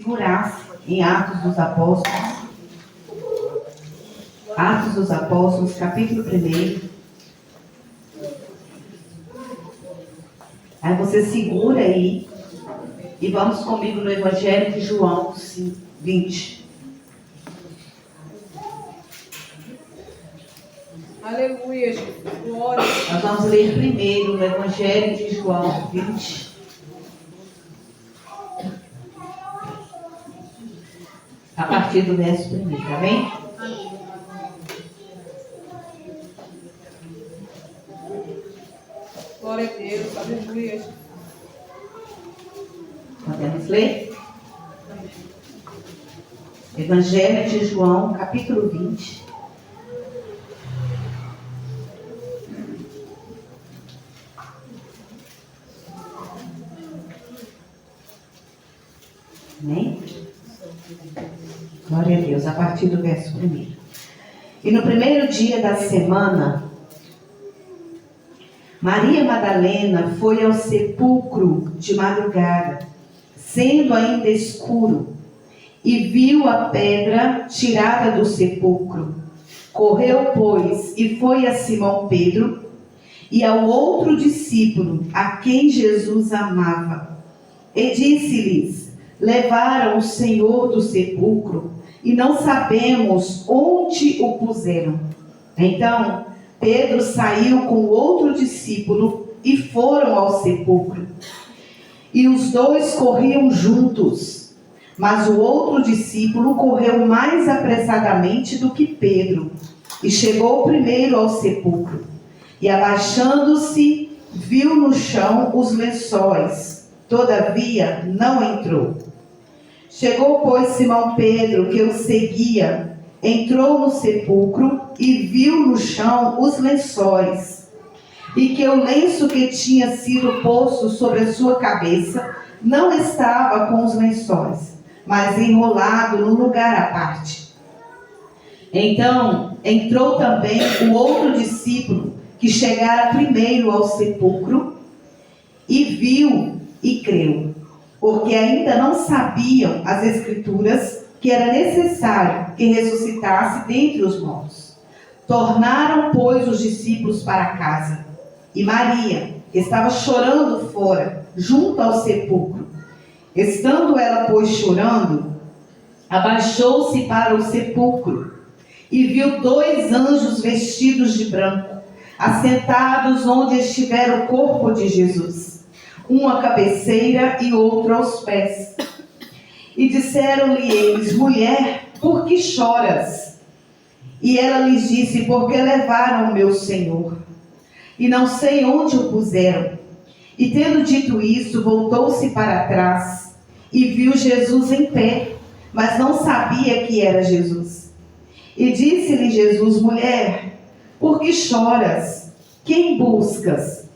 Figurasse em Atos dos Apóstolos, capítulo 1. Aí você segura aí e vamos comigo no Evangelho de João 20. Aleluia, Jesus. Glória. Nós vamos ler primeiro no Evangelho de João 20. A partir do verso 1, tá bem? Glória a Deus. Aleluia. Podemos ler? Evangelho de João, capítulo 20. Amém? Glória a Deus, a partir do verso 1. E no primeiro dia da semana, Maria Madalena foi ao sepulcro de madrugada, sendo ainda escuro, e viu a pedra tirada do sepulcro. Correu, pois, e foi a Simão Pedro e ao outro discípulo, a quem Jesus amava, e disse-lhes: levaram o Senhor do sepulcro, e não sabemos onde o puseram. Então Pedro saiu com outro discípulo e foram ao sepulcro. E os dois corriam juntos, mas o outro discípulo correu mais apressadamente do que Pedro, e chegou primeiro ao sepulcro. E abaixando-se, viu no chão os lençóis, todavia não entrou. Chegou, pois, Simão Pedro, que o seguia, entrou no sepulcro e viu no chão os lençóis, e que o lenço que tinha sido posto sobre a sua cabeça não estava com os lençóis, mas enrolado num lugar à parte. Então entrou também o outro discípulo, que chegara primeiro ao sepulcro, e viu e creu, porque ainda não sabiam as Escrituras que era necessário que ressuscitasse dentre os mortos. Tornaram, pois, os discípulos para casa. E Maria estava chorando fora, junto ao sepulcro. Estando ela, pois, chorando, abaixou-se para o sepulcro e viu dois anjos vestidos de branco, assentados onde estivera o corpo de Jesus, um à cabeceira e outro aos pés. E disseram-lhe eles: mulher, por que choras? E ela lhes disse: porque levaram o meu Senhor, e não sei onde o puseram. E tendo dito isso, voltou-se para trás, e viu Jesus em pé, mas não sabia que era Jesus. E disse-lhe Jesus: mulher, por que choras? Quem buscas?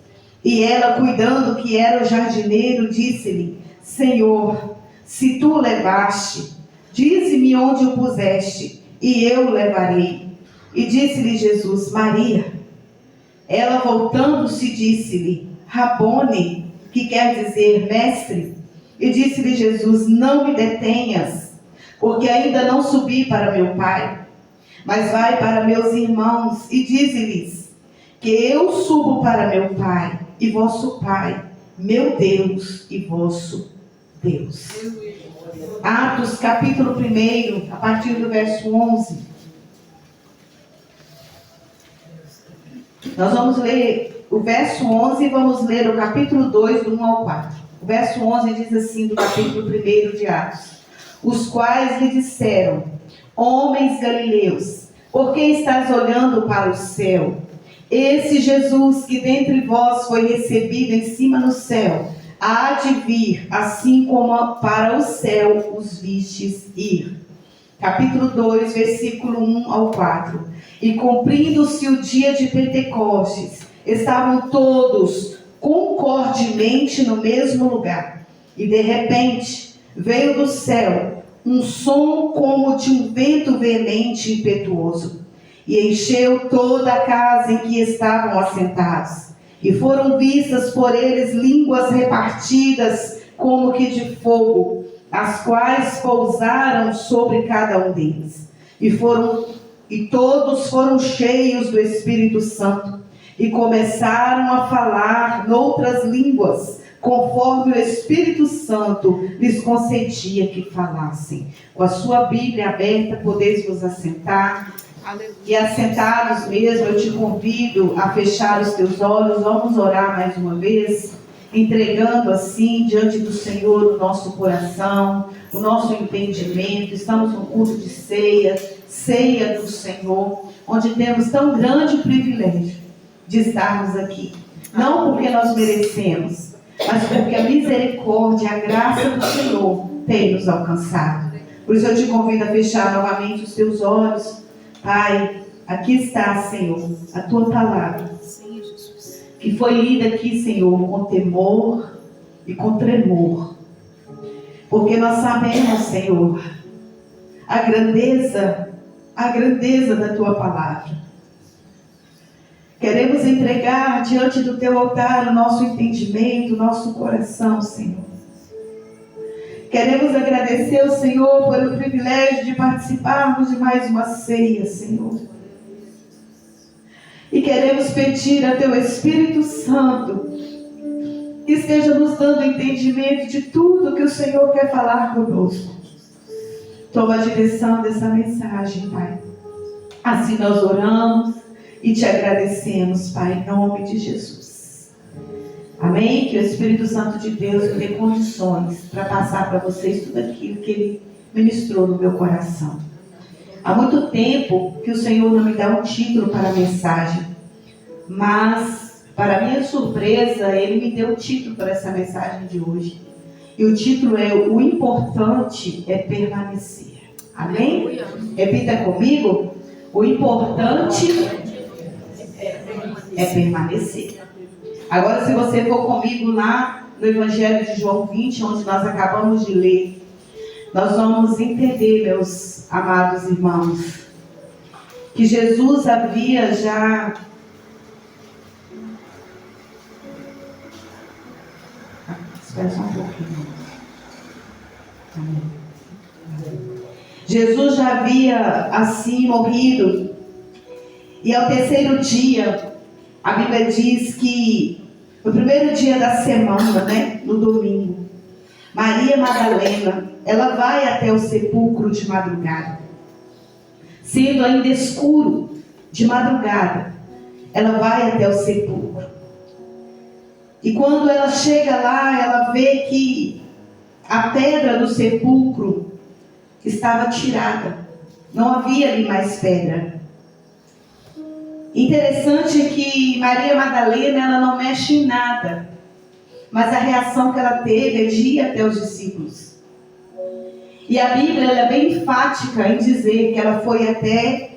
E ela, cuidando que era o jardineiro, disse-lhe: Senhor, se tu o levaste, dize-me onde o puseste, e eu o levarei. E disse-lhe Jesus: Maria. Ela, voltando-se, disse-lhe: Rabone, que quer dizer mestre. E disse-lhe Jesus: não me detenhas, porque ainda não subi para meu Pai, mas vai para meus irmãos e dize-lhes que eu subo para meu Pai e vosso Pai, meu Deus e vosso Deus. Atos capítulo 1, a partir do verso 11. Nós vamos ler o verso 11 e vamos ler o capítulo 2, do 1 ao 4. O verso 11 diz assim, do capítulo 1 de Atos: os quais lhe disseram: homens galileus, por que estás olhando para o céu? Esse Jesus que dentre vós foi recebido em cima no céu, há de vir, assim como para o céu os vistes ir. Capítulo 2, versículo 1 ao 4. E cumprindo-se o dia de Pentecostes, estavam todos concordemente no mesmo lugar. E de repente veio do céu um som como de um vento veemente e impetuoso, e encheu toda a casa em que estavam assentados. E foram vistas por eles línguas repartidas como que de fogo, as quais pousaram sobre cada um deles. E todos foram cheios do Espírito Santo e começaram a falar noutras línguas, conforme o Espírito Santo lhes concedia que falassem. Com a sua Bíblia aberta, podeis vos assentar. E assentados mesmo, eu te convido a fechar os teus olhos. Vamos orar mais uma vez, entregando assim diante do Senhor o nosso coração, o nosso entendimento. Estamos no culto de ceia, ceia do Senhor, onde temos tão grande privilégio de estarmos aqui. Não porque nós merecemos, mas porque a misericórdia, a graça do Senhor tem nos alcançado. Por isso eu te convido a fechar novamente os teus olhos. Pai, aqui está, Senhor, a tua palavra, que foi lida aqui, Senhor, com temor e com tremor, porque nós sabemos, Senhor, a grandeza da tua palavra. Queremos entregar diante do teu altar o nosso entendimento, o nosso coração, Senhor. Queremos agradecer ao Senhor pelo privilégio de participarmos de mais uma ceia, Senhor. E queremos pedir a teu Espírito Santo que esteja nos dando entendimento de tudo que o Senhor quer falar conosco. Toma a direção dessa mensagem, Pai. Assim nós oramos e te agradecemos, Pai, em nome de Jesus. Amém? Que o Espírito Santo de Deus me dê condições para passar para vocês tudo aquilo que Ele ministrou no meu coração. Há muito tempo que o Senhor não me dá um título para a mensagem, mas, para minha surpresa, Ele me deu o título para essa mensagem de hoje. E o título é O Importante é Permanecer. Amém? Repita comigo. O importante é permanecer. Agora, se você for comigo lá no Evangelho de João 20, onde nós acabamos de ler, nós vamos entender, meus amados irmãos, que Jesus havia já... Espera só um pouquinho. Jesus já havia assim morrido, e ao terceiro dia, a Bíblia diz que no primeiro dia da semana, no domingo, Maria Madalena, ela vai até o sepulcro de madrugada. Sendo ainda escuro de madrugada, ela vai até o sepulcro. E quando ela chega lá, ela vê que a pedra do sepulcro estava tirada. Não havia ali mais pedra. Interessante é que Maria Madalena, ela não mexe em nada, mas a reação que ela teve é de ir até os discípulos. E a Bíblia ela é bem enfática em dizer que ela foi até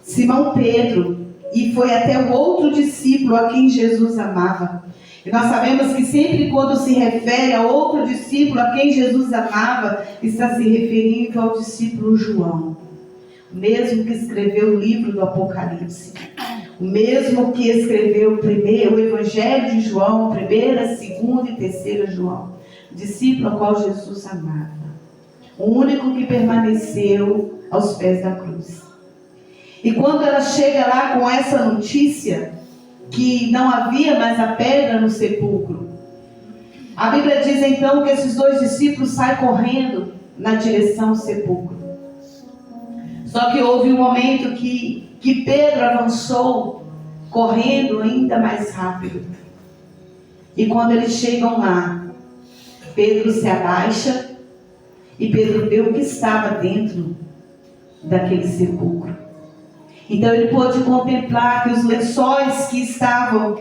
Simão Pedro e foi até o outro discípulo a quem Jesus amava. E nós sabemos que sempre quando se refere a outro discípulo a quem Jesus amava, está se referindo ao discípulo João, o mesmo que escreveu o livro do Apocalipse. O mesmo que escreveu o Evangelho de João, 1ª, 2ª e 3ª João. O discípulo ao qual Jesus amava. O único que permaneceu aos pés da cruz. E quando ela chega lá com essa notícia, que não havia mais a pedra no sepulcro, a Bíblia diz então que esses dois discípulos saem correndo na direção ao sepulcro. Só que houve um momento que Pedro avançou, correndo ainda mais rápido. E quando eles chegam lá, Pedro se abaixa e Pedro vê o que estava dentro daquele sepulcro. Então ele pôde contemplar que os lençóis que estavam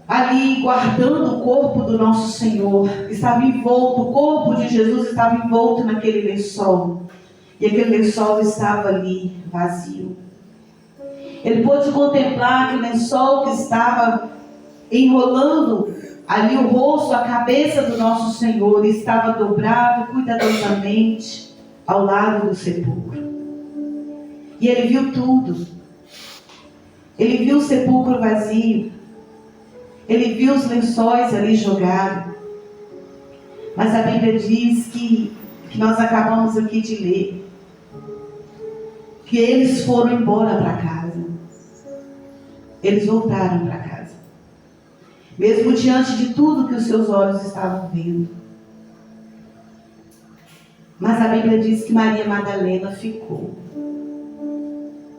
ali guardando o corpo do nosso Senhor, estava envolto, o corpo de Jesus estava envolto naquele lençol. E aquele lençol estava ali vazio. Ele pôde contemplar que o lençol que estava enrolando ali o rosto, a cabeça do nosso Senhor, estava dobrado cuidadosamente ao lado do sepulcro. E ele viu tudo. Ele viu o sepulcro vazio. Ele viu os lençóis ali jogados. Mas a Bíblia diz que nós acabamos aqui de ler, que eles foram embora para casa. Eles voltaram para casa. Mesmo diante de tudo que os seus olhos estavam vendo. Mas a Bíblia diz que Maria Madalena ficou.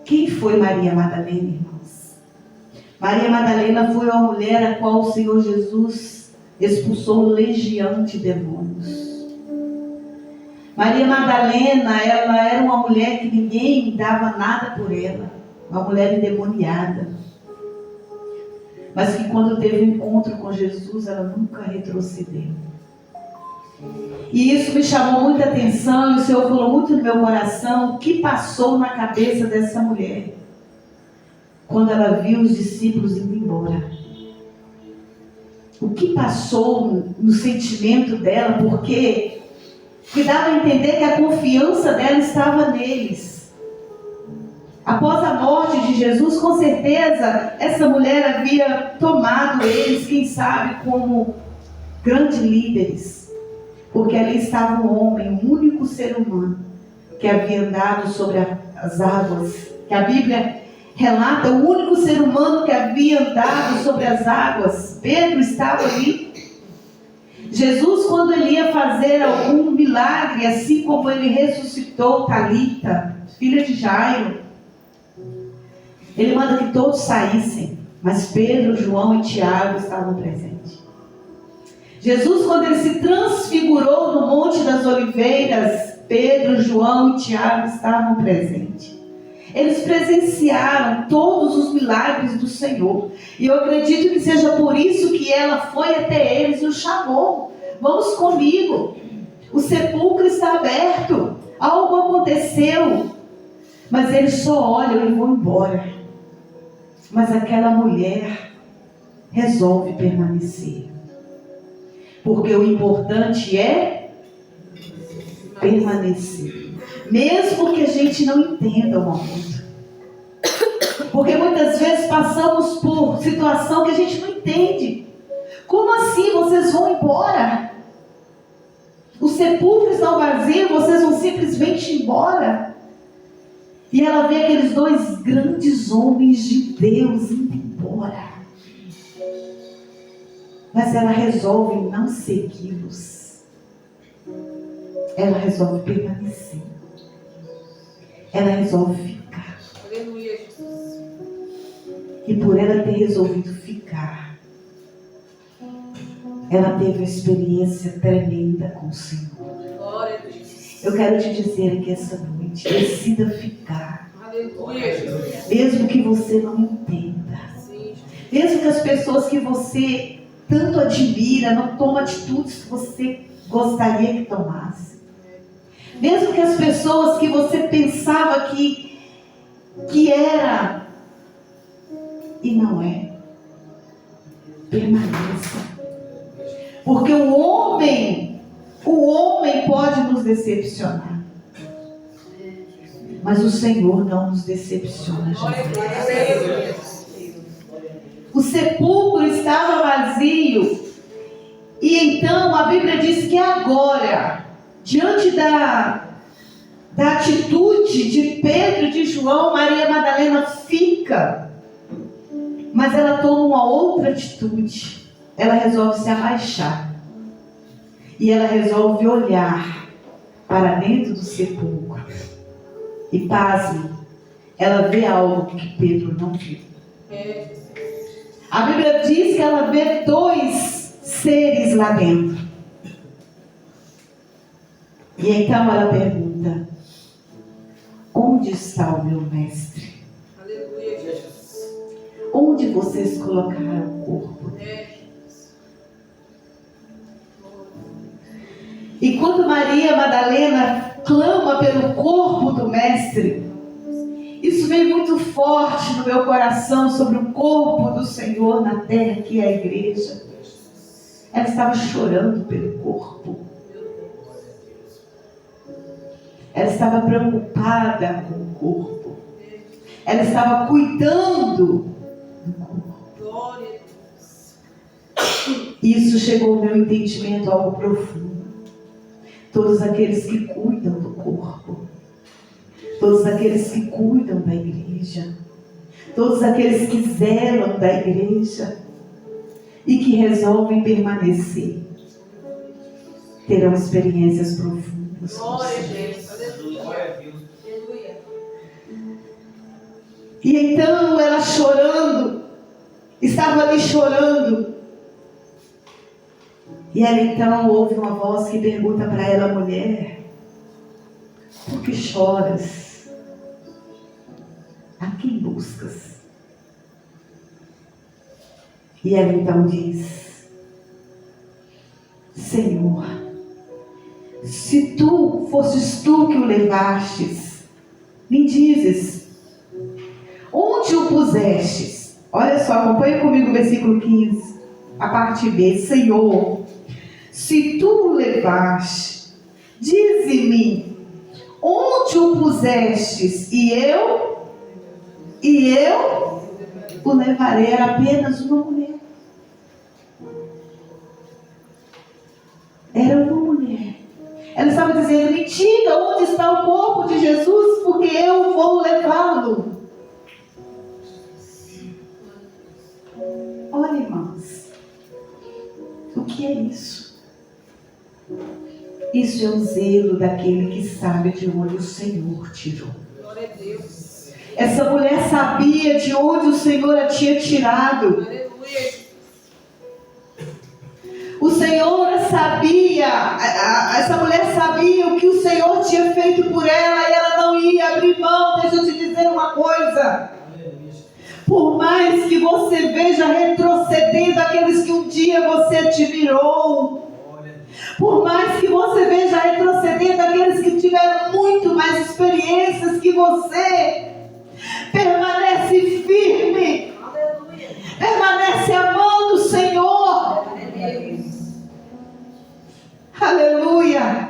Quem foi Maria Madalena, irmãos? Maria Madalena foi uma mulher a qual o Senhor Jesus expulsou legião de demônios. Maria Madalena, ela era uma mulher que ninguém dava nada por ela. Uma mulher endemoniada. Mas que quando teve um encontro com Jesus, ela nunca retrocedeu. E isso me chamou muita atenção, e o Senhor falou muito no meu coração, o que passou na cabeça dessa mulher, quando ela viu os discípulos indo embora. O que passou no sentimento dela, porque dava a entender que a confiança dela estava neles. Após a morte de Jesus, com certeza, essa mulher havia tomado eles, quem sabe, como grandes líderes. Porque ali estava um homem, um único ser humano, que havia andado sobre as águas. Que a Bíblia relata, o único ser humano que havia andado sobre as águas. Pedro estava ali. Jesus, quando ele ia fazer algum milagre, assim como ele ressuscitou Talita, filha de Jairo, ele manda que todos saíssem, mas Pedro, João e Tiago estavam presentes. Jesus, quando ele se transfigurou no Monte das Oliveiras, Pedro, João e Tiago estavam presentes. Eles presenciaram todos os milagres do Senhor. E eu acredito que seja por isso que ela foi até eles e os chamou. Vamos comigo. O sepulcro está aberto. Algo aconteceu. Mas eles só olham e vão embora. Mas aquela mulher resolve permanecer. Porque o importante é permanecer. Mesmo que a gente não entenda o momento. Porque muitas vezes passamos por situação que a gente não entende. Como assim vocês vão embora? Os sepulcros estão vazios, vocês vão simplesmente embora? E ela vê aqueles dois grandes homens de Deus indo embora. Mas ela resolve não segui-los. Ela resolve permanecer. Ela resolve ficar. Aleluia, Jesus. E por ela ter resolvido ficar, ela teve uma experiência tremenda com o Senhor. Glória a Deus. Eu quero te dizer aqui essa noite, decida ficar. Aleluia, Jesus. Mesmo que você não entenda. Sim. Mesmo que as pessoas que você tanto admira não tomem atitudes que você gostaria que tomasse. Mesmo que as pessoas que você pensava que era e não é. Permaneça. Porque o homem pode nos decepcionar. Mas o Senhor não nos decepciona, Jesus. O sepulcro estava vazio. E então a Bíblia diz que agora, diante da atitude de Pedro e de João, Maria Madalena fica. Mas ela toma uma outra atitude. Ela resolve se abaixar. E ela resolve olhar para dentro do sepulcro. E pasme, ela vê algo que Pedro não viu. A Bíblia diz que ela vê dois seres lá dentro. E então ela pergunta: onde está o meu mestre? Aleluia, Jesus. Onde vocês colocaram o corpo? E quando Maria Madalena clama pelo corpo do mestre, isso veio muito forte no meu coração sobre o corpo do Senhor na terra, que é a igreja. Ela estava chorando pelo corpo. Ela estava preocupada com o corpo. Ela estava cuidando do corpo. Isso chegou ao meu entendimento, algo profundo. todos aqueles que cuidam do corpo, todos aqueles que cuidam da igreja, todos aqueles que zelam da igreja e que resolvem permanecer, terão experiências profundas. Glória a Deus. Aleluia. E então ela chorando, estava ali chorando. E ela então ouve uma voz que pergunta para ela: mulher, por que choras? A quem buscas? E ela então diz: Senhor, se tu fosses tu que o levastes, me dizes, onde o pusestes? Olha só, acompanha comigo o versículo 15, a parte B. Senhor, se tu o levaste, dize-me, onde o pusestes? E eu o levarei. Era apenas uma mulher. Era uma mulher. Ela estava dizendo: me diga onde está o corpo de Jesus, porque eu vou levá-lo. Olha, irmãos, o que é isso? Isso é o zelo daquele que sabe de onde o Senhor tirou. Glória a Deus. Essa mulher sabia de onde o Senhor a tinha tirado. Aleluia. O Senhor sabia, essa mulher sabia o que o Senhor tinha feito por ela e ela não ia abrir mão. Deixa eu te dizer uma coisa. Por mais que você veja retrocedendo aqueles que um dia você admirou, por mais que você veja retrocedendo aqueles que tiveram muito mais experiências que você, permanece firme, Aleluia. permanece amando o Senhor. Aleluia.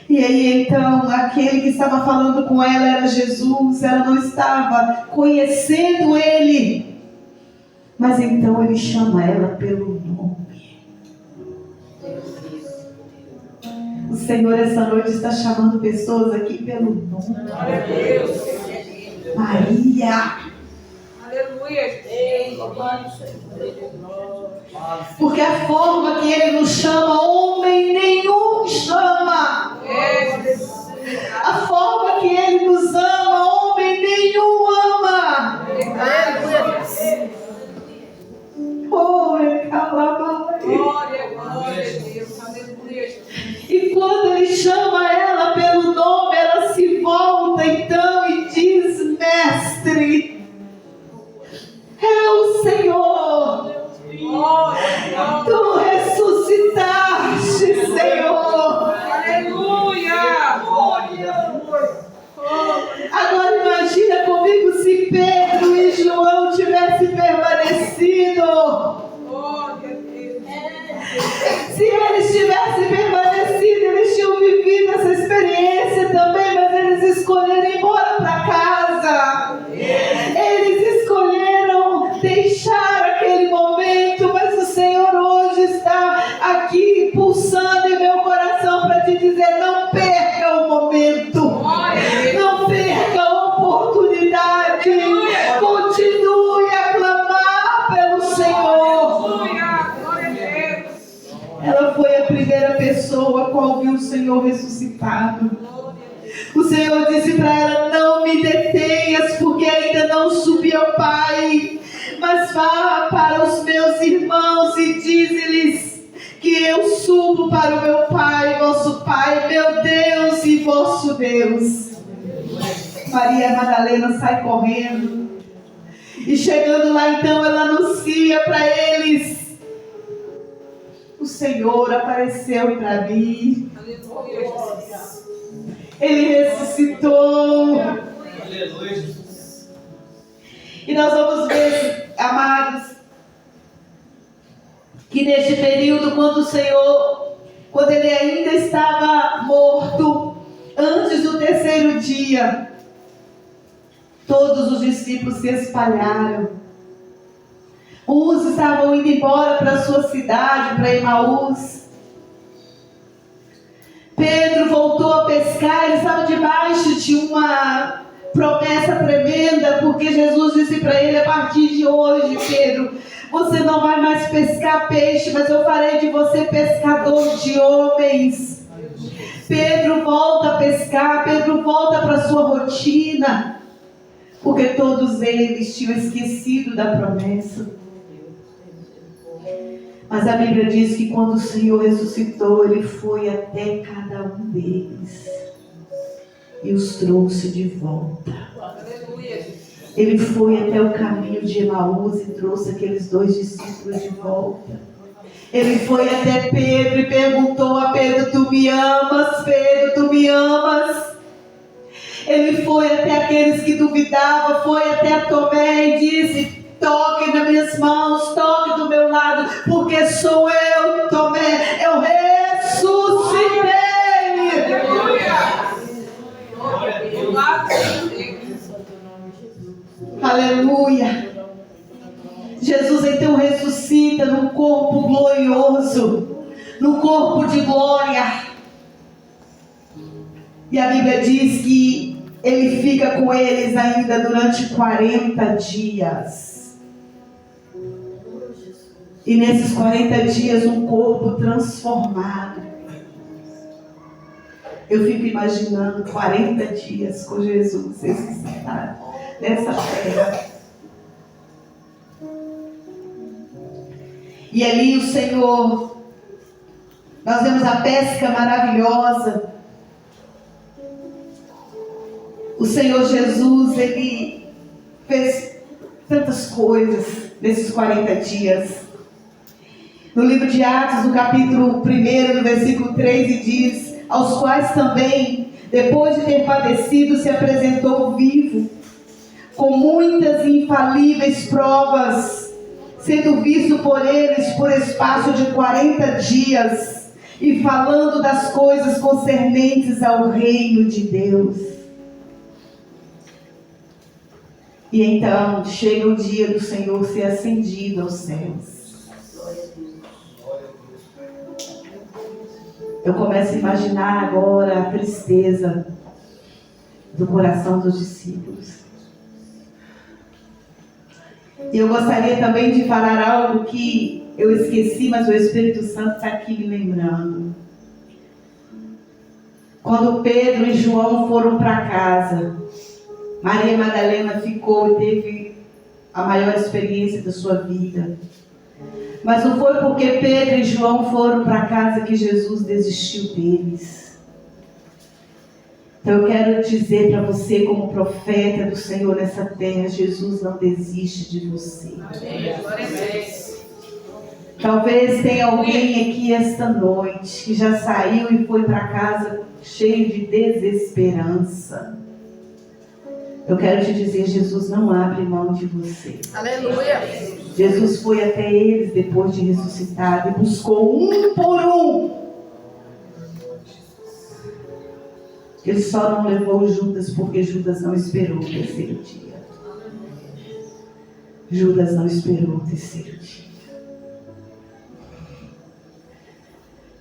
E aí então, aquele que estava falando com ela era Jesus. Ela não estava conhecendo Ele, mas então Ele chama ela pelo nome. O Senhor essa noite está chamando pessoas aqui pelo nome. Glória a Deus. Maria. Aleluia. Porque a forma que Ele nos chama, homem nenhum chama. A forma que Ele nos ama, homem nenhum ama. Oh, Glória, glória a Deus. Aleluia. e quando Ele chama ela pelo nome, ela se volta então e diz: Mestre, é o Senhor. Glória. Tu ressuscitaste, Senhor. Aleluia. Agora imagina comigo se Pedro e João tivessem permanecido. Glória a Deus. Se eles tivessem permanecido, eles tinham vivido essa experiência também, mas eles escolheram ir embora para casa. Eles escolheram deixar aquele momento, mas o Senhor hoje está aqui pulsando em meu coração para te dizer: não perca o momento, não perca a oportunidade, continue a clamar pelo Senhor. Aleluia. Glória a Deus. Ela foi a primeira pessoa a qual viu o Senhor ressuscitado. O Senhor disse para ela: não me detenhas, porque ainda não subi ao Pai, mas vá para os meus irmãos e dize-lhes que eu subo para o meu Pai, vosso Pai, meu Deus e vosso Deus. Maria Madalena sai correndo e chegando lá então ela anuncia para eles: o Senhor apareceu para mim. Aleluia. Ele ressuscitou. Aleluia. E nós vamos ver, amados, que neste período, quando ele ainda estava morto, antes do terceiro dia, todos os discípulos se espalharam. Uns estavam indo embora para a sua cidade, para Emaús. Pedro voltou a pescar, ele estava debaixo de uma promessa tremenda, porque Jesus disse para ele: a partir de hoje, Pedro, você não vai mais pescar peixe, mas eu farei de você pescador de homens. Pedro volta a pescar, Pedro volta para a sua rotina, porque todos eles tinham esquecido da promessa. Mas a Bíblia diz que quando o Senhor ressuscitou, Ele foi até cada um deles e os trouxe de volta. Ele foi até o caminho de Emaús e trouxe aqueles 2 discípulos de volta. Ele foi até Pedro e perguntou a Pedro: tu me amas, Pedro, tu me amas? Ele foi até aqueles que duvidavam, foi até Tomé e disse: toque nas minhas mãos, toque do meu lado, porque sou eu, Tomé, eu ressuscitei. Aleluia. Jesus então ressuscita num corpo glorioso, num corpo de glória. E a Bíblia diz que Ele fica com eles ainda durante 40 dias. E nesses 40 dias um corpo transformado. Eu fico imaginando 40 dias com Jesus ressuscitado nessa terra. E ali o Senhor, nós vemos a pesca maravilhosa. O Senhor Jesus, Ele fez tantas coisas nesses 40 dias. No livro de Atos, no capítulo 1, no versículo 3, diz: aos quais também, depois de ter padecido, se apresentou vivo, com muitas e infalíveis provas, sendo visto por eles por espaço de 40 dias, e falando das coisas concernentes ao reino de Deus. E então chega o dia do Senhor ser ascendido aos céus. Eu começo a imaginar agora a tristeza do coração dos discípulos. E eu gostaria também de falar algo que eu esqueci, mas o Espírito Santo está aqui me lembrando. Quando Pedro e João foram para casa, Maria Madalena ficou e teve a maior experiência da sua vida. Mas não foi porque Pedro e João foram para casa que Jesus desistiu deles. Então eu quero dizer para você, como profeta do Senhor nessa terra, Jesus não desiste de você. Talvez tenha alguém aqui esta noite que já saiu e foi para casa cheio de desesperança. Eu quero te dizer, Jesus não abre mão de você. Aleluia. Jesus foi até eles depois de ressuscitado e buscou um por um. Ele só não levou Judas porque Judas não esperou o terceiro dia. Judas não esperou o terceiro dia.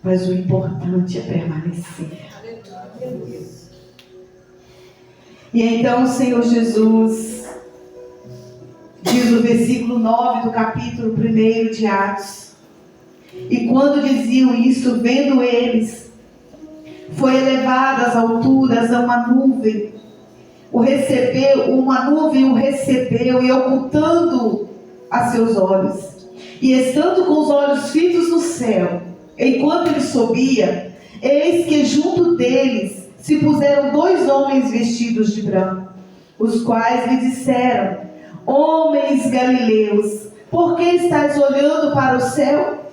Mas o importante é permanecer. E então o Senhor Jesus diz no versículo 9 do capítulo 1 de Atos: e quando diziam isto, vendo eles, foi elevado às alturas a uma nuvem. Uma nuvem o recebeu e ocultando a seus olhos. E estando com os olhos fitos no céu, enquanto ele subia, eis que junto deles se puseram 2 homens vestidos de branco, os quais lhe disseram: homens galileus, por que estáis olhando para o céu?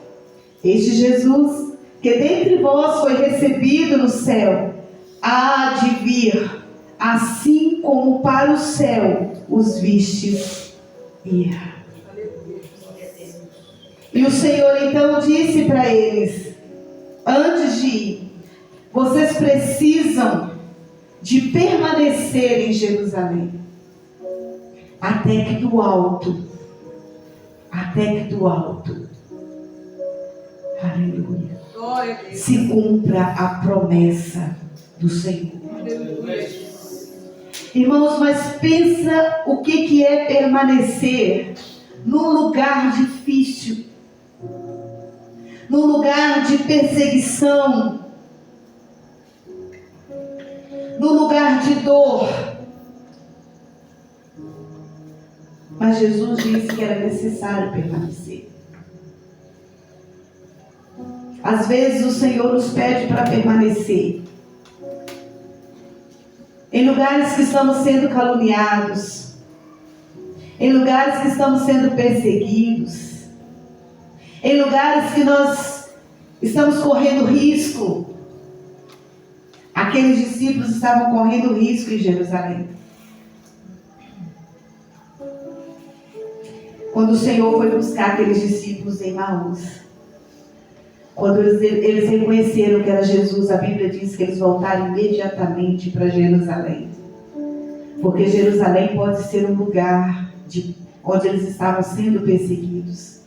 Este Jesus, que dentre vós foi recebido no céu, há de vir, assim como para o céu os vistes ir. E o Senhor então disse para eles: antes de ir, vocês precisam de permanecer em Jerusalém, até que do alto até que do alto, aleluia, Glória a Deus. se cumpra a promessa do Senhor. Aleluia. Irmãos, mas pensa o que é permanecer num lugar difícil, num lugar de perseguição, num lugar de dor. Mas Jesus disse que era necessário permanecer. Às vezes o Senhor nos pede para permanecer em lugares que estamos sendo caluniados, em lugares que estamos sendo perseguidos, em lugares que nós estamos correndo risco. Aqueles discípulos estavam correndo risco em Jerusalém. Quando o Senhor foi buscar aqueles discípulos em Emaús, quando eles reconheceram que era Jesus, a Bíblia diz que eles voltaram imediatamente para Jerusalém. Porque Jerusalém pode ser um lugar onde eles estavam sendo perseguidos.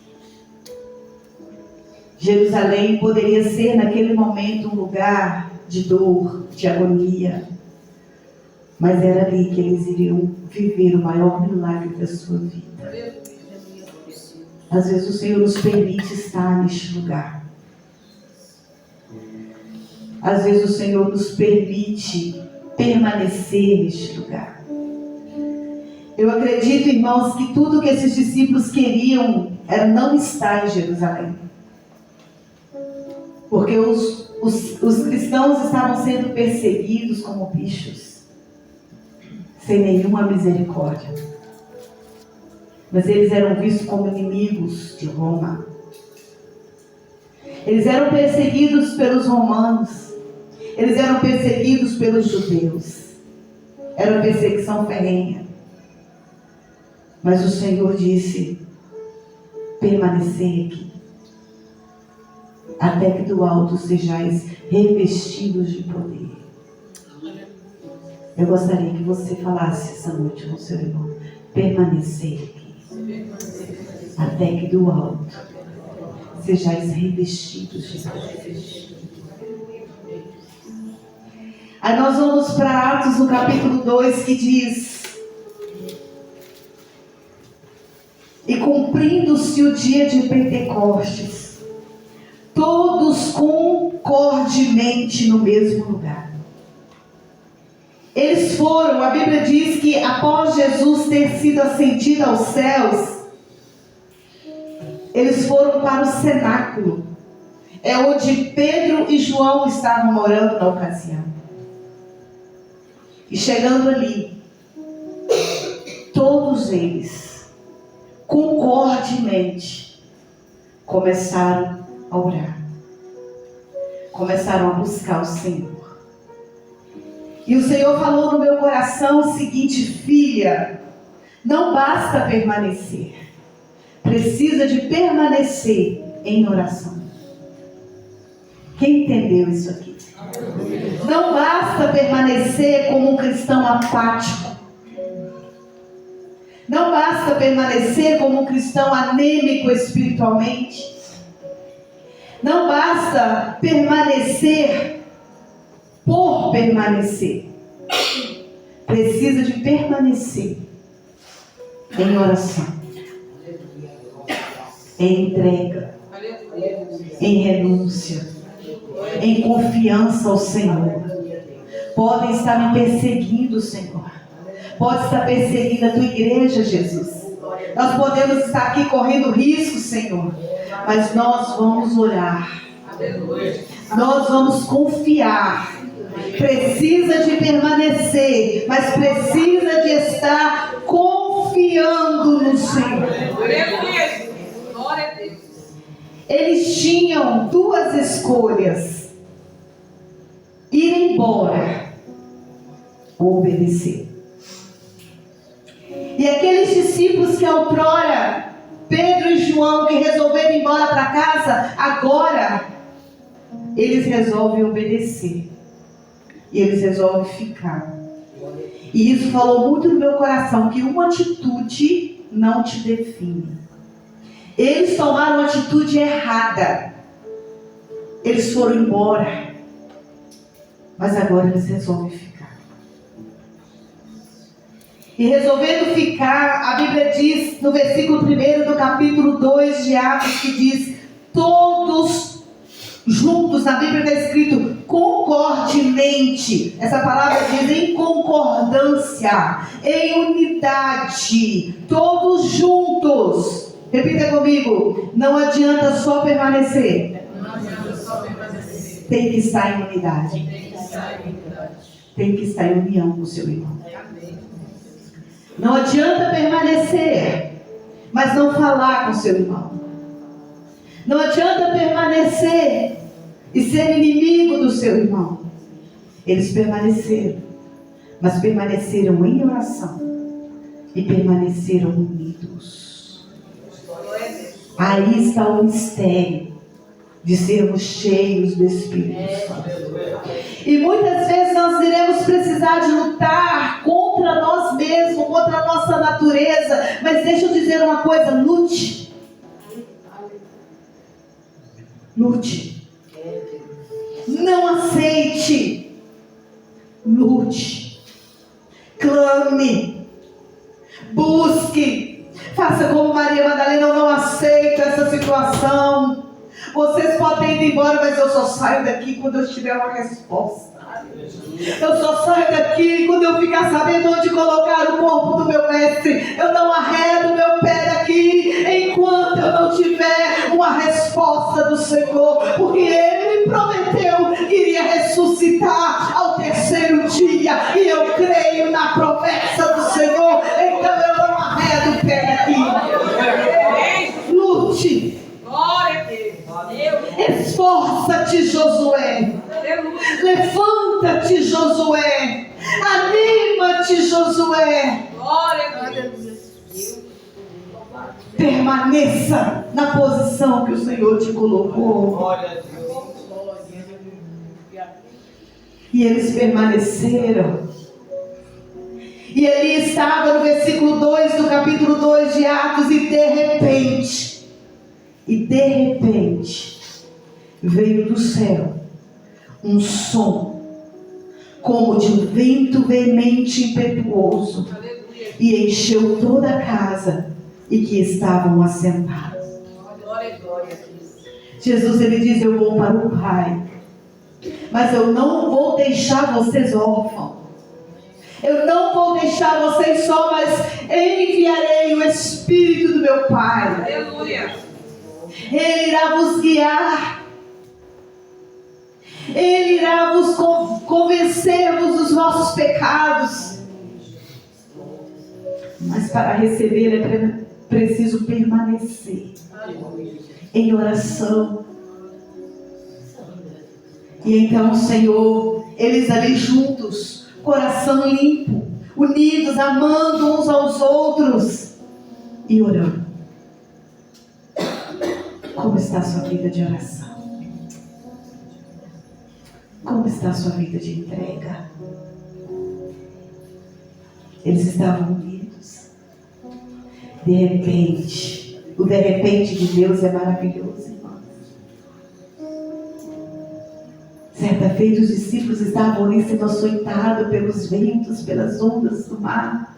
Jerusalém poderia ser naquele momento um lugar de dor, de agonia. Mas era ali que eles iriam viver o maior milagre da sua vida. Às vezes o Senhor nos permite estar neste lugar. Às vezes o Senhor nos permite permanecer neste lugar. Eu acredito, irmãos, que tudo que esses discípulos queriam era não estar em Jerusalém. Porque os cristãos estavam sendo perseguidos como bichos, sem nenhuma misericórdia. Mas eles eram vistos como inimigos de Roma. Eles eram perseguidos pelos romanos. Eles eram perseguidos pelos judeus. Era uma perseguição ferrenha. Mas o Senhor disse: permanecei aqui, até que do alto sejais revestidos de poder. Eu gostaria que você falasse essa noite com seu irmão: permanecei aqui, até que do alto sejais revestidos de poder. Aí nós vamos para Atos, no capítulo 2, que diz: e cumprindo-se o dia de Pentecostes, todos concordemente no mesmo lugar. Eles foram, a Bíblia diz que após Jesus ter sido ascendido aos céus, eles foram para o cenáculo. É onde Pedro e João estavam morando na ocasião. E chegando ali, todos eles, concordemente, começaram a orar. Começaram a buscar o Senhor. E o Senhor falou no meu coração o seguinte: filha, não basta permanecer. Precisa de permanecer em oração. Quem entendeu isso aqui? Não basta permanecer como um cristão apático. Não basta permanecer como um cristão anêmico espiritualmente. Não basta permanecer por permanecer. Precisa de permanecer em oração, em entrega, em renúncia, em confiança ao Senhor. Podem estar me perseguindo, Senhor. Pode estar perseguindo a tua igreja, Jesus. Nós podemos estar aqui correndo risco, Senhor. Mas nós vamos orar. Nós vamos confiar. Precisa de permanecer, mas precisa de estar confiando no Senhor. Eles tinham duas escolhas: ir embora ou obedecer. E aqueles discípulos que outrora, Pedro e João, que resolveram ir embora para casa, agora eles resolvem obedecer. E eles resolvem ficar. E isso falou muito no meu coração, que uma atitude não te define. Eles tomaram uma atitude errada. Eles foram embora. Mas agora eles resolvem ficar. E resolvendo ficar, a Bíblia diz no versículo 1 do capítulo 2 de Atos, que diz: todos juntos, na Bíblia está escrito concordemente. Essa palavra diz em concordância, em unidade, todos juntos. Repita comigo: não adianta só permanecer. Tem que estar em unidade. Tem que estar em união com o seu irmão. Não adianta permanecer, mas não falar com o seu irmão. Não adianta permanecer e ser inimigo do seu irmão. Eles permaneceram, mas permaneceram em oração e permaneceram unidos. Aí está o mistério de sermos cheios do Espírito Santo. E muitas vezes nós iremos precisar de lutar contra nós mesmos, contra a nossa natureza. Mas deixa eu dizer uma coisa: lute. Lute. Não aceite. Lute. Clame. Busque. Faça como Maria Madalena: eu não aceito essa situação. Vocês podem ir embora, mas eu só saio daqui quando eu tiver uma resposta. Eu só saio daqui quando eu ficar sabendo onde colocar o corpo do meu mestre. Eu não arredo meu pé daqui enquanto eu não tiver uma resposta do Senhor. Porque Ele me prometeu que iria ressuscitar ao terceiro dia. E eu creio na promessa do Senhor. Então eu não arredo o pé daqui. Lute. Esforça-te, Josué. Levanta-te, Josué. Anima-te, Josué. Permaneça na posição que o Senhor te colocou. E eles permaneceram. E ali estava no versículo 2 do capítulo 2 de Atos: e de repente, veio do céu um som, como de um vento veemente e impetuoso, e encheu toda a casa e que estavam assentados. Jesus, ele diz: eu vou para o Pai, mas eu não vou deixar vocês órfãos. Eu não vou deixar vocês só, mas enviarei o Espírito do meu Pai. Aleluia. Ele irá vos guiar. Ele irá vos convencer-vos dos vossos pecados. Mas para receber é preciso permanecer em oração. E então, Senhor, eles ali juntos, coração limpo, unidos, amando uns aos outros e orando. Como está a sua vida de oração? Como está a sua vida de entrega? Eles estavam unidos. De repente, o de repente de Deus é maravilhoso, irmãos. Certa feita os discípulos estavam ali sendo açoitados pelos ventos, pelas ondas do mar.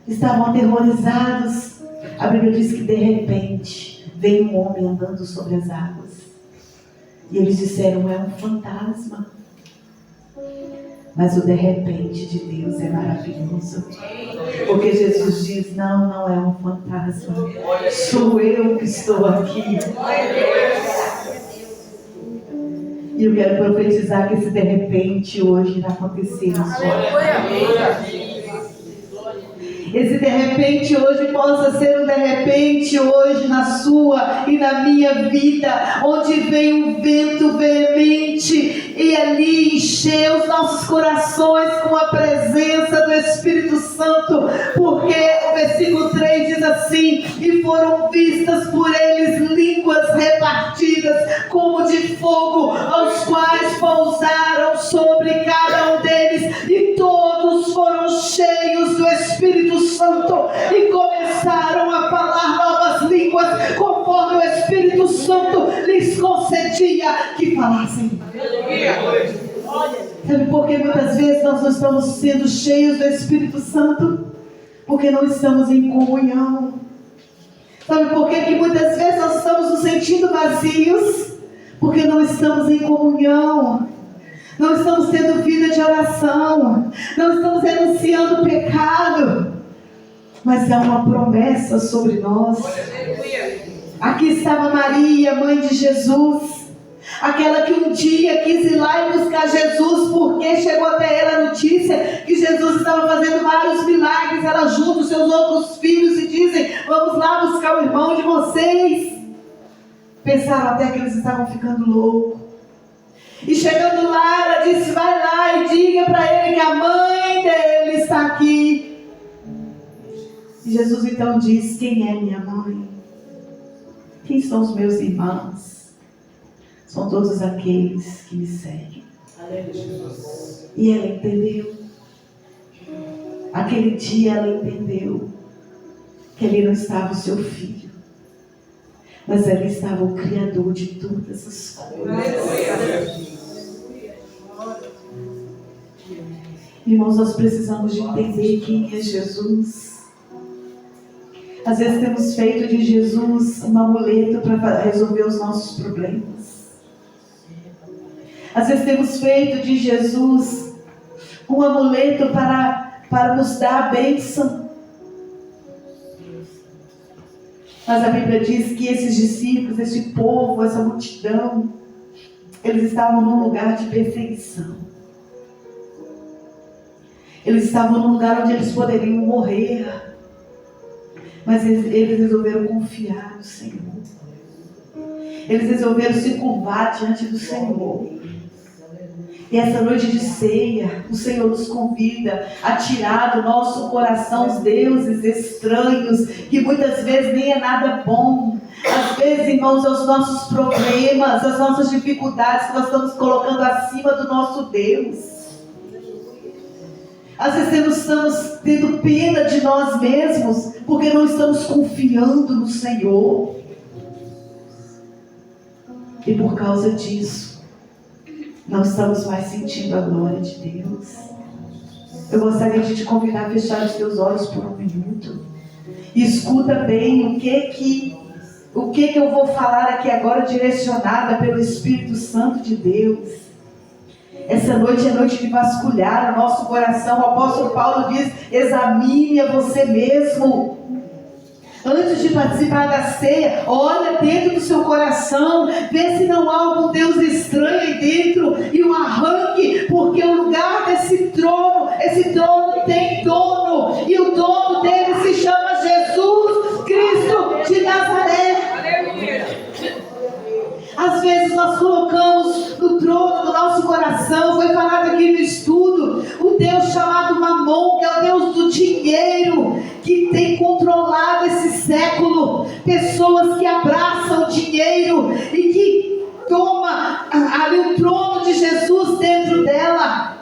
Estavam aterrorizados. A Bíblia diz que de repente veio um homem andando sobre as águas. E eles disseram: é um fantasma. Mas o de repente de Deus é maravilhoso. Porque Jesus diz: não, não é um fantasma. Sou eu que estou aqui. E eu quero profetizar que esse de repente hoje irá acontecer na sua vida. Esse de repente hoje possa ser um de repente hoje na sua e na minha vida, onde vem um vento veemente e ali encher os nossos corações com a presença do Espírito Santo, porque o versículo 3 diz assim: e foram vistas por eles línguas repartidas como de fogo, aos quais pousaram sobre cada um deles, e todos foram cheios do Espírito Santo e começaram a falar novas línguas conforme Santo lhes concedia que falassem. Sabe por que muitas vezes nós não estamos sendo cheios do Espírito Santo? Porque não estamos em comunhão. Sabe por que muitas vezes nós estamos nos sentindo vazios? Porque não estamos em comunhão. Não estamos tendo vida de oração. Não estamos renunciando o pecado. Mas há uma promessa sobre nós. Aqui estava Maria, mãe de Jesus. Aquela que um dia quis ir lá e buscar Jesus, porque chegou até ela a notícia que Jesus estava fazendo vários milagres. Ela junta os seus outros filhos e dizem: vamos lá buscar o irmão de vocês. Pensaram até que eles estavam ficando loucos. E chegando lá, ela disse: vai lá e diga para ele que a mãe dele está aqui. E Jesus então diz: quem é minha mãe? Quem são os meus irmãos? São todos aqueles que me seguem. E ela entendeu. Aquele dia ela entendeu que ali não estava o seu filho, mas ali estava o Criador de todas as coisas. Irmãos, nós precisamos de entender quem é Jesus. Às vezes temos feito de Jesus um amuleto para resolver os nossos problemas. Às vezes temos feito de Jesus um amuleto para nos dar a bênção. Mas a Bíblia diz que esses discípulos, esse povo, essa multidão, eles estavam num lugar de perseguição. Eles estavam num lugar onde eles poderiam morrer. Mas eles resolveram confiar no Senhor. Eles resolveram se curvar diante do Senhor. E essa noite de ceia, o Senhor nos convida a tirar do nosso coração os deuses estranhos, que muitas vezes nem é nada bom. Às vezes, irmãos, os nossos problemas, as nossas dificuldades que nós estamos colocando acima do nosso Deus. Às vezes estamos tendo pena de nós mesmos, porque não estamos confiando no Senhor. E por causa disso, não estamos mais sentindo a glória de Deus. Eu gostaria de te convidar a fechar os teus olhos por um minuto. E escuta bem o que eu vou falar aqui agora, direcionada pelo Espírito Santo de Deus. Essa noite é noite de vasculhar o nosso coração. O apóstolo Paulo diz: examine a você mesmo. Antes de participar da ceia, olha dentro do seu coração, vê se não há algum Deus estranho aí dentro e o arranque, porque o lugar desse trono, esse trono tem dono, e o dono dele se chama Jesus Cristo de Nazaré. Às vezes nós colocamos no trono do nosso coração, foi falado aqui no estudo, o Deus chamado Mamon, que é o Deus do dinheiro, que tem controlado esse século. Pessoas que abraçam o dinheiro e que toma ali o trono de Jesus dentro dela.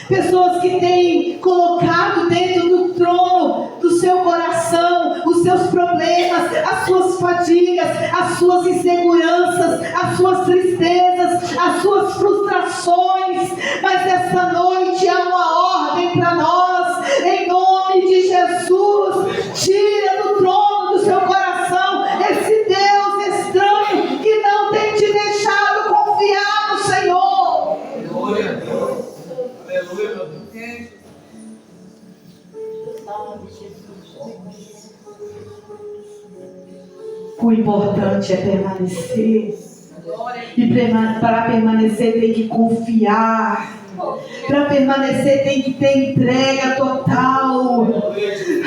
Pessoas que têm colocado dentro do trono do seu coração os seus problemas, as suas fadigas, as suas inseguranças, as suas tristezas, as suas frustrações. Mas essa noite há uma ordem para nós, em nome de Jesus. Tira do trono do seu coração esse Deus estranho que não tem te deixado confiar no Senhor. Glória a Deus. Aleluia, meu Deus. O importante é permanecer. E para permanecer tem que confiar. Para permanecer tem que ter entrega total.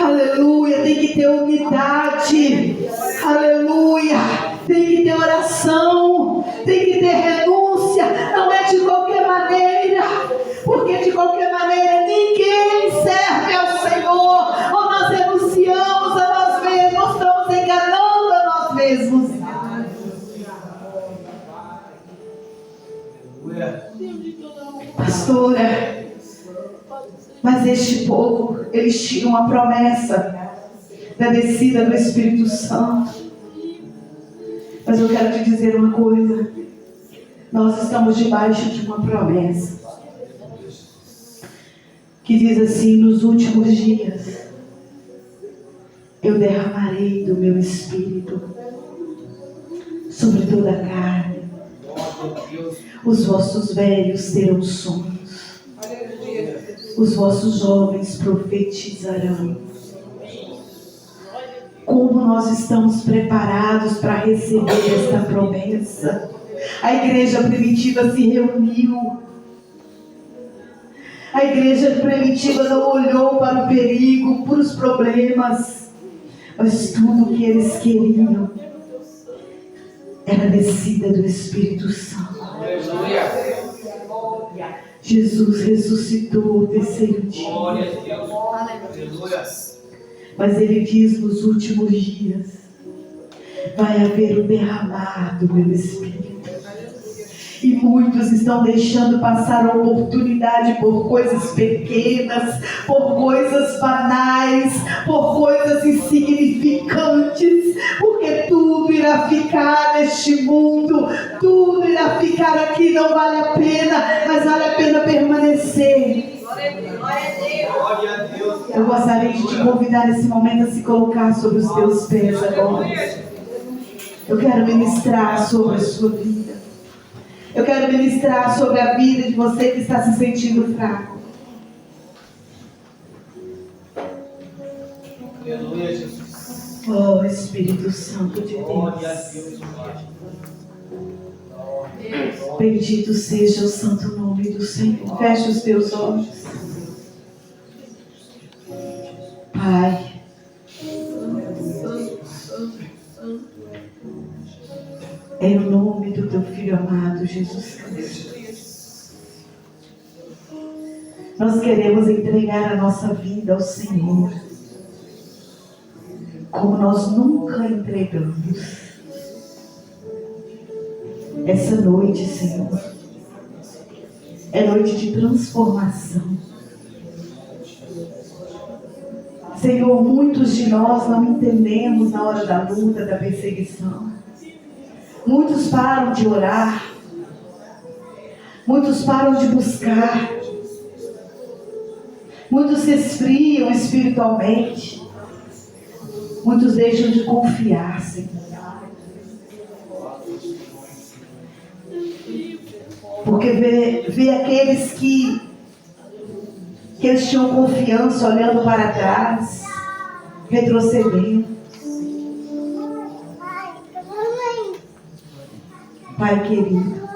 Aleluia. Tem que ter unidade. Aleluia. Tem que ter oração. Tem que ter renúncia. Não é de qualquer maneira. Porque de qualquer maneira ninguém serve ao Senhor. Ou nós renunciamos a nós mesmos, estamos enganando a nós mesmos. Pastora, mas este povo, eles tinham uma promessa da descida do Espírito Santo. Mas eu quero te dizer uma coisa. Nós estamos debaixo de uma promessa que diz assim: nos últimos dias eu derramarei do meu espírito sobre toda a carne. Os vossos velhos terão sonhos, os vossos jovens profetizarão. Como nós estamos preparados para receber esta promessa? A igreja primitiva se reuniu. A igreja primitiva não olhou para o perigo, para os problemas, mas tudo o que eles queriam era a descida do Espírito Santo. Jesus ressuscitou o terceiro dia. Mas ele diz: nos últimos dias vai haver o derramar do meu Espírito. E muitos estão deixando passar a oportunidade por coisas pequenas, por coisas banais, por coisas insignificantes, porque tudo irá ficar neste mundo, tudo irá ficar aqui, não vale a pena, mas vale a pena permanecer. Eu gostaria de te convidar nesse momento a se colocar sobre os teus pés agora. Eu quero ministrar sobre a sua vida. Eu quero ministrar sobre a vida de você que está se sentindo fraco. Aleluia, Jesus. Oh, Espírito Santo de Deus. Bendito seja o santo nome do Senhor. Feche os teus olhos. Pai, em nome do teu Filho amado, Jesus Cristo, nós queremos entregar a nossa vida ao Senhor, como nós nunca entregamos. Essa noite, Senhor, é noite de transformação. Senhor, muitos de nós não entendemos na hora da luta, da perseguição. Muitos param de orar. Muitos param de buscar. Muitos se esfriam espiritualmente. Muitos deixam de confiar, Senhor. Porque vê aqueles que eles tinham confiança olhando para trás, retrocedendo. Pai querido,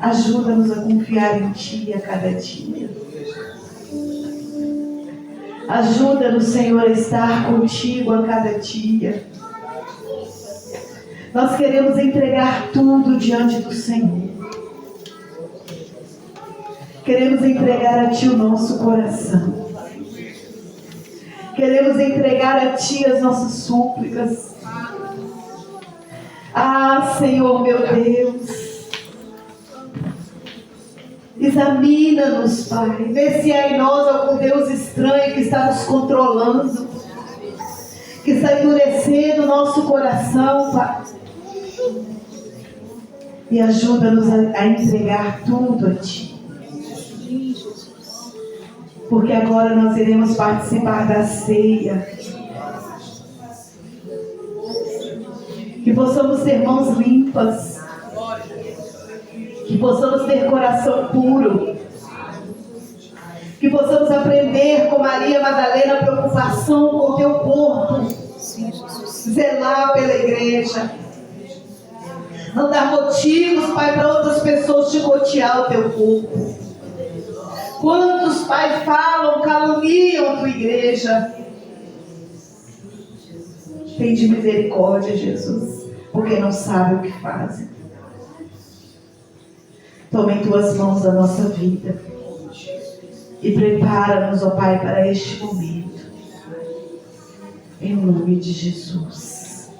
ajuda-nos a confiar em Ti a cada dia. Ajuda-nos, Senhor, a estar contigo a cada dia. Nós queremos entregar tudo diante do Senhor. Queremos entregar a Ti o nosso coração. Queremos entregar a Ti as nossas súplicas. Ah, Senhor meu Deus, examina-nos, Pai. Vê se há em nós algum Deus estranho que está nos controlando, que está endurecendo o nosso coração, Pai. E ajuda-nos a entregar tudo a Ti. Porque agora nós iremos participar da ceia. Que possamos ter mãos limpas. Que possamos ter coração puro. Que possamos aprender com Maria Madalena a preocupação com o Teu corpo. Zelar pela igreja. Não dar motivos, Pai, para outras pessoas chicotear o Teu corpo. Quantos, Pai, falam, caluniam a Tua igreja? Tem de misericórdia, Jesus, porque não sabem o que fazem. Toma em Tuas mãos a nossa vida e prepara-nos, ó Pai, para este momento. Em nome de Jesus.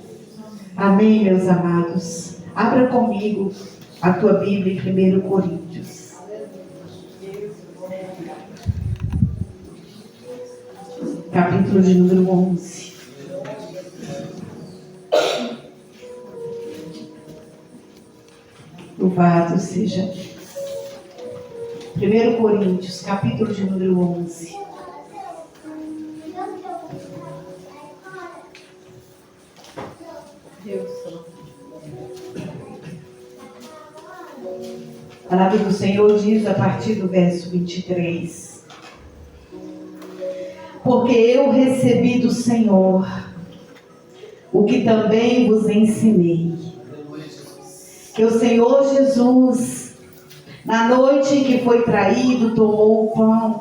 Amém, meus amados. Abra comigo a tua Bíblia em 1 Coríntios. Capítulo de número 11. Louvado seja Deus. 1 Coríntios, capítulo de número 11. A palavra do Senhor diz a partir do verso 23. Porque eu recebi do Senhor o que também vos ensinei. Que o Senhor Jesus, na noite em que foi traído, tomou o pão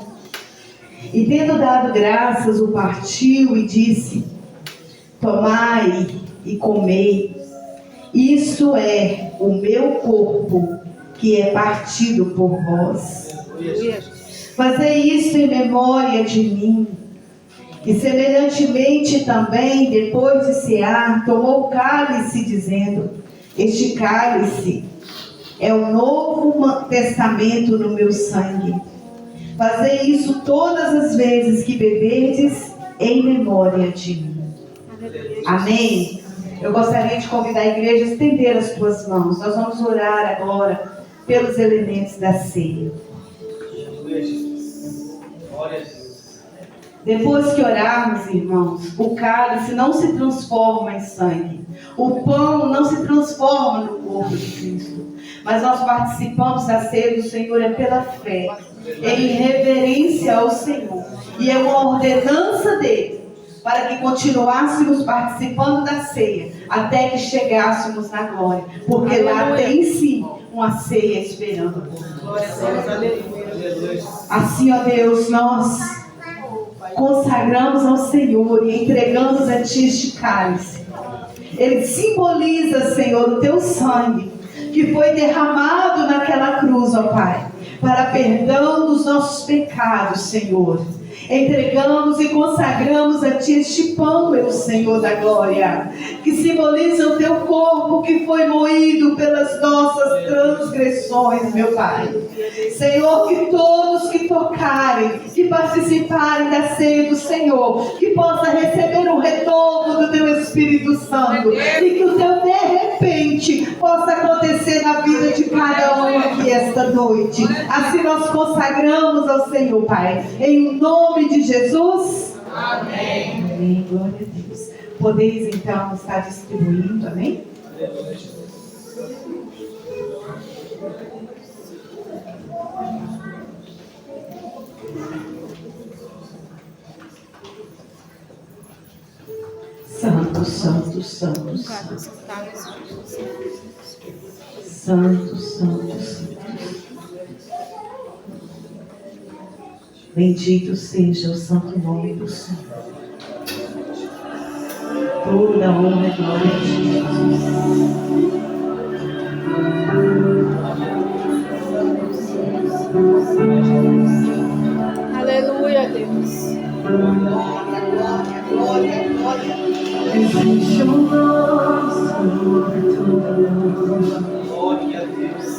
e, tendo dado graças, o partiu e disse: tomai e comei, isso é o meu corpo, que é partido por vós. Fazei isto em memória de mim. E semelhantemente também, depois de cear, tomou o cálice, dizendo: este cálice é o novo testamento no meu sangue. Fazei isso todas as vezes que beberdes, em memória de mim. Amém? Eu gostaria de convidar a igreja a estender as tuas mãos. Nós vamos orar agora pelos elementos da ceia. Depois que orarmos, irmãos, o cálice não se transforma em sangue. O pão não se transforma no corpo de Cristo. Mas nós participamos da ceia do Senhor é pela fé, em reverência ao Senhor. E é uma ordenança dele, para que continuássemos participando da ceia, até que chegássemos na glória. Porque lá tem sim uma ceia esperando por nós. Assim, ó Deus, nós consagramos ao Senhor e entregamos a Ti este cálice. Ele simboliza, Senhor, o Teu sangue, que foi derramado naquela cruz, ó Pai, para perdão dos nossos pecados, Senhor. Entregamos e consagramos a Ti este pão, meu Senhor da glória, que simboliza o Teu corpo que foi moído pelas nossas transgressões, meu Pai. Senhor, que todos que tocarem, que participarem da ceia do Senhor, que possa receber o retorno do Teu Espírito Santo, e que o Teu de repente possa acontecer na vida de cada um aqui esta noite. Assim nós consagramos ao Senhor, Pai, em nome de Jesus. Amém. Amém. Glória a Deus. Podeis então estar distribuindo, amém? Santo, santo, santo, santo. Santo, santo, santo. Bendito seja o santo nome do Senhor. Toda honra e glória a Jesus. Aleluia, Deus. Glória, glória, glória, glória. Existe nome sobre todo nome. Glória a Deus.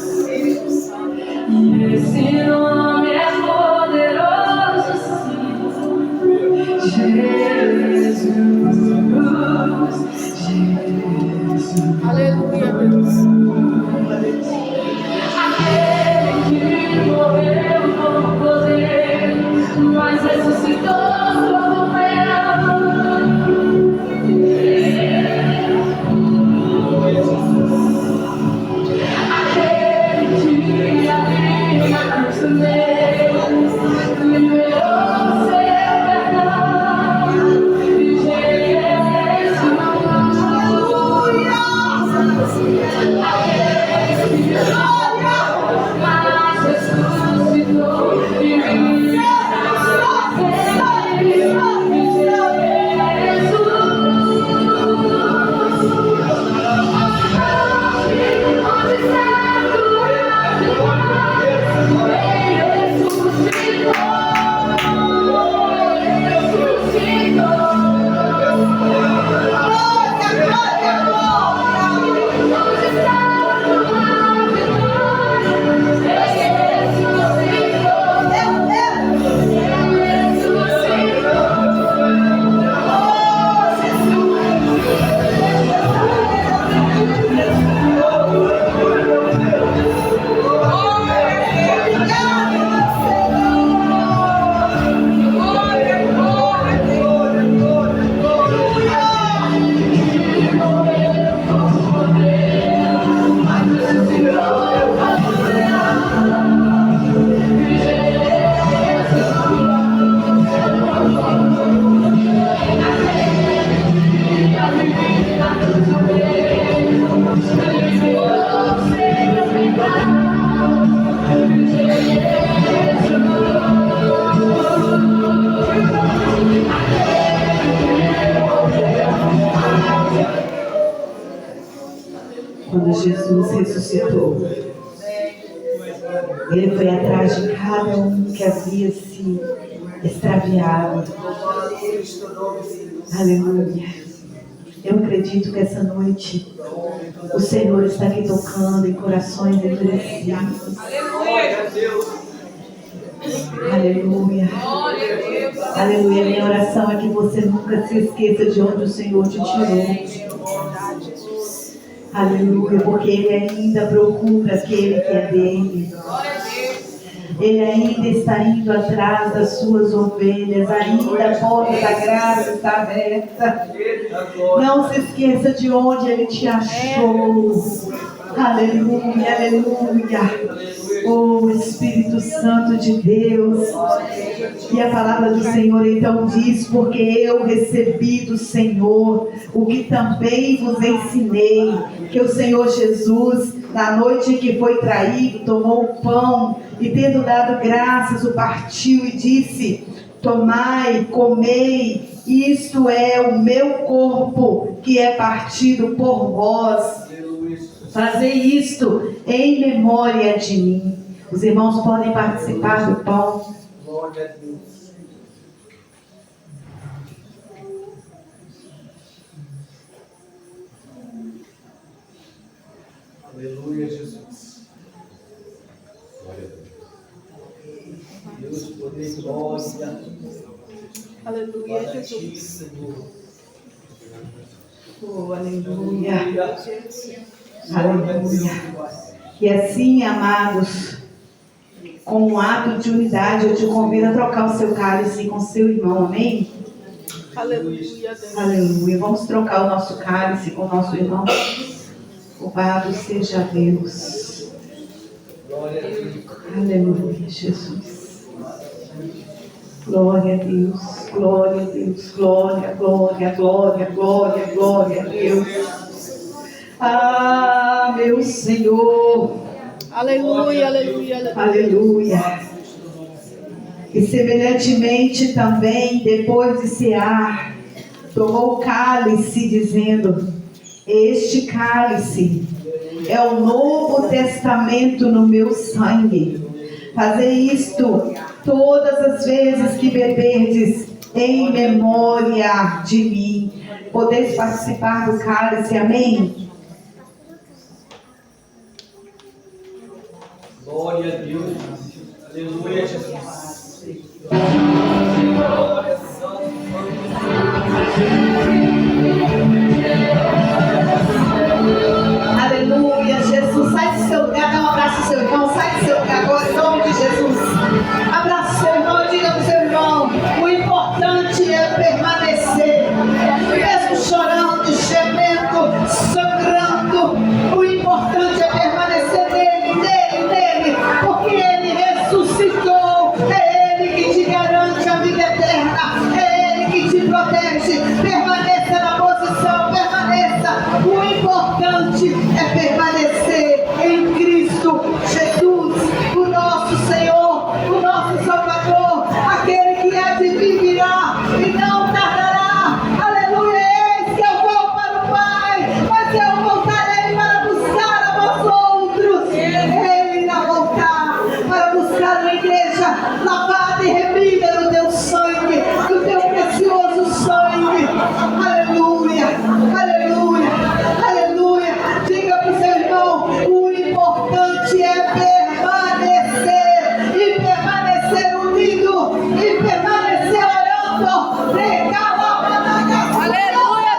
E esse nome é poderoso, sim. Jesus. Jesus. Aleluia, Deus. Aquele que morreu com poder, mas ressuscitou como ressuscitou. Ele foi atrás de cada um que havia se extraviado. Aleluia. Eu acredito que essa noite o Senhor está aqui tocando em corações endurecidos. Aleluia. Aleluia. Minha oração é que você nunca se esqueça de onde o Senhor te tirou. Aleluia. Porque Ele ainda procura aquele que é dele. Ele ainda está indo atrás das suas ovelhas. Ainda a porta da graça está aberta. Não se esqueça de onde Ele te achou. Aleluia, aleluia. Oh, Espírito Santo de Deus. E a palavra do Senhor então diz: porque eu recebi do Senhor o que também vos ensinei, que o Senhor Jesus, na noite em que foi traído, tomou o pão e, tendo dado graças, o partiu e disse: tomai, comei, isto é o meu corpo que é partido por vós. Fazei isto em memória de mim. Os irmãos podem participar do pão. Glória a Deus. Aleluia, Jesus. Glória a Deus. Deus, poder e glória. Aleluia, Para ti, Jesus. Senhor. Oh, aleluia. Aleluia. E assim, amados, como um ato de unidade, eu te convido a trocar o seu cálice com seu irmão, amém? Aleluia, Deus. Aleluia. Vamos trocar o nosso cálice com o nosso irmão. Louvado seja Deus. Glória a Deus. Aleluia, Jesus. Glória a Deus, glória a Deus, glória, glória, glória, glória, glória a Deus. Ah, meu Senhor. Aleluia, aleluia, aleluia. Aleluia. E semelhantemente também, depois de cear, tomou o cálice, dizendo: este cálice é o novo testamento no meu sangue. Fazei isto todas as vezes que beberdes, em memória de mim. Podeis participar do cálice, amém? Glória a Deus. Aleluia, Jesus. Aleluia, Jesus. Sai do seu lugar, dá um abraço ao seu irmão. Sai do seu lugar agora, em nome de Jesus. Abraça o seu irmão, diga para o seu irmão: o importante é permanecer. Mesmo chorando, gemendo, sangrando, o importante é permanecer nele, porque Ele ressuscitou. É Ele que te garante a vida eterna. É Ele que te protege. Permaneça na posição, permaneça. O importante é permanecer em Cristo Jesus, o nosso Senhor, o nosso Salvador, aquele que há de vir virá e não tardará. Aleluia, eis que eu vou para o Pai, mas eu voltarei para buscar a vós outros. Ele irá voltar para buscar uma igreja lavada e remida no teu sangue, no teu precioso sangue. Aleluia, aleluia, aleluia. Diga para o seu irmão: o importante é permanecer, e permanecer unido, e permanecer orando. Aleluia,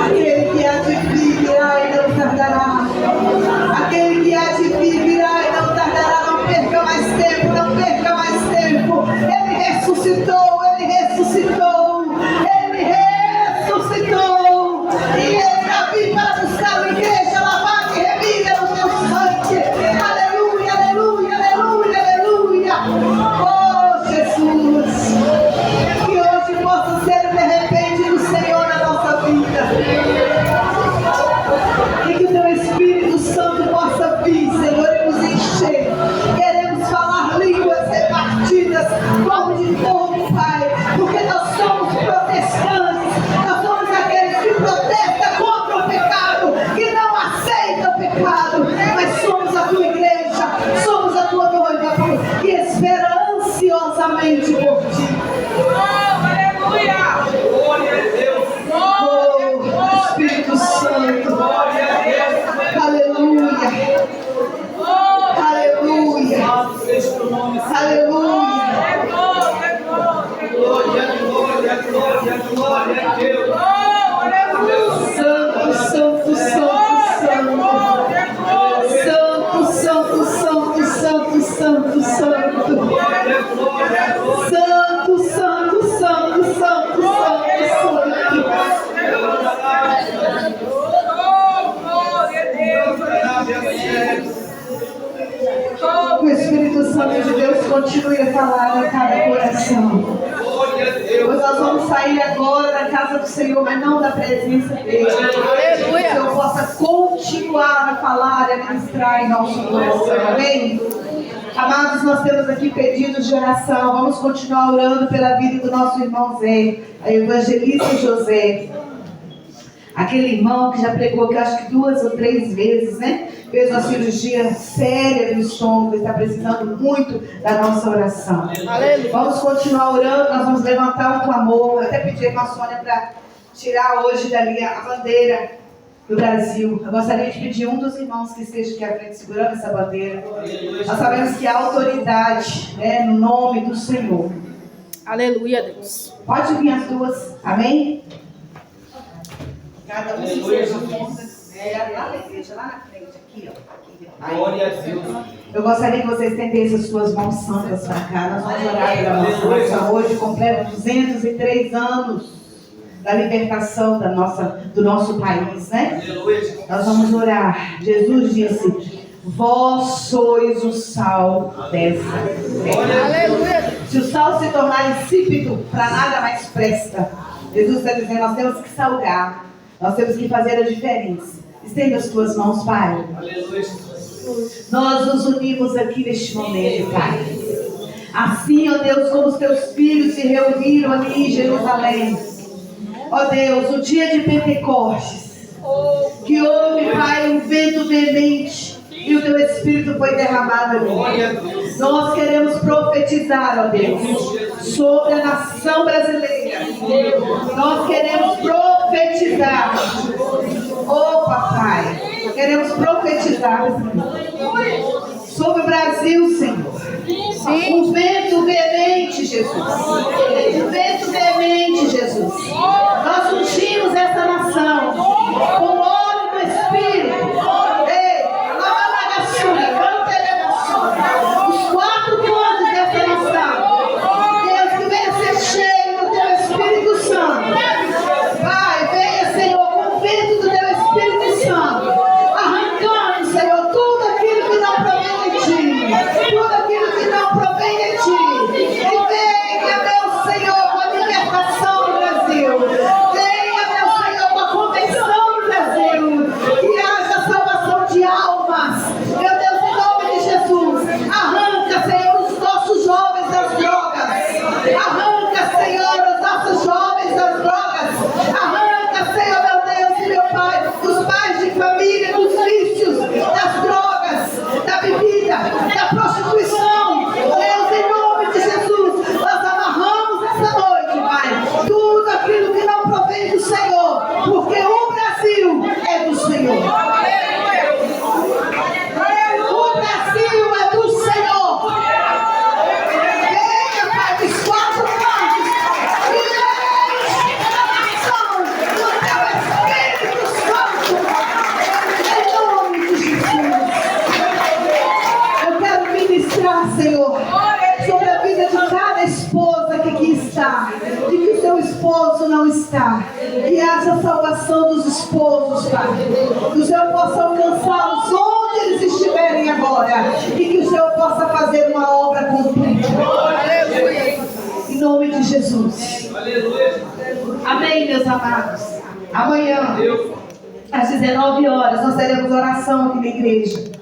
Aquele que há de vir virá e não tardará. Aquele que há de vir virá e não tardará. Não perca mais tempo, não perca mais tempo. Ele ressuscitou, ele ressuscitou, ele ressuscitou. E ele está vindo para buscar uma igreja lavada e remida no teu esperando ansiosamente por ti. Oh, Espírito Santo. Aleluia. Aleluia. Aleluia. Santo, santo, santo, santo. Santo, santo, santo, santo, santo, santo. Santo, santo, santo, santo, santo, o Espírito Santo de Deus continue a falar a cada coração. Pois nós vamos sair agora da casa do Senhor, mas não da presença dele. Que o Senhor possa continuar a falar e a ministrar em nosso coração. Amém? Amados, nós temos aqui pedidos de oração. Vamos continuar orando pela vida do nosso irmão Zé, a evangelista José. Aquele irmão que já pregou, que acho que 2 ou 3 vezes, né? Fez uma cirurgia séria do estômago, está precisando muito da nossa oração. Aleluia. Vamos continuar orando, nós vamos levantar um clamor. Eu até pedi a irmã Sônia para tirar hoje dali a bandeira do Brasil. Eu gostaria de pedir um dos irmãos que esteja aqui à frente segurando essa bandeira. Nós sabemos que há autoridade, né, no nome do Senhor. Aleluia, Deus. Pode vir as duas, amém? Cada um se seja lá na igreja, lá na frente, aqui, ó. Glória a Deus. Eu gostaria que você estendesse as suas mãos santas para cá. Nós vamos orar pela nossa nação. Hoje completa 203 anos da libertação do nosso país, né? Nós vamos orar. Jesus disse: vós sois o sal dessa terra. Aleluia. Se o sal se tornar insípido, para nada mais presta. Jesus está dizendo: nós temos que salgar. Nós temos que fazer a diferença. Estenda as tuas mãos, Pai. Aleluia. Nós nos unimos aqui neste momento, Pai. Assim, ó Deus, como os teus filhos se reuniram ali em Jerusalém. Ó Deus, o dia de Pentecostes, que houve, Pai, um vento veemente e o teu Espírito foi derramado ali. Nós queremos profetizar, ó Deus, sobre a nação brasileira. Nós queremos profetizar. Oh, Papai, queremos profetizar sobre o Brasil, Senhor. Sim. Um vento veemente, Jesus. Um vento veemente, Jesus. Nós ungimos essa nação com o óleo do Espírito. Ei, os 4 pontos dessa nação. Deus, que venha ser cheio do teu Espírito Santo. Pai, venha, Senhor, com o vento do teu Espírito Santo, arrancando, Senhor, tudo aquilo que não provém de ti. Tudo aquilo que não provém de ti. E venha, meu Senhor, com a libertação do Brasil. Venha, meu Senhor, com a convenção do Brasil. Que haja salvação de almas. Meu Deus, em nome de Jesus. Arranca, Senhor, os nossos jovens das drogas. Arranca, Senhor, os nossos jovens das drogas. Arranca, Senhor, meu Deus e meu Pai, os pais de família, dos vícios, das drogas, da bebida, da prostituição. Deus, em nome de Jesus, nós amarramos essa noite, Pai, tudo aquilo que não provém do Senhor, porque o Brasil é do Senhor. O Brasil é do Senhor. Venha, Pai, dos 4 cantos, e enche a nação do teu Espírito Santo, em nome de Jesus. Eu quero ministrar, Senhor, sobre a vida de cada esposa que aqui está, de que o seu esposo não está. Que haja salvação dos esposos, Pai. Que o Senhor possa alcançá-los onde eles estiverem agora. E que o Senhor possa fazer uma obra completa. Aleluia. Em nome de Jesus. Aleluia. Amém, meus amados. Amanhã, às 19 horas, nós teremos oração aqui na igreja.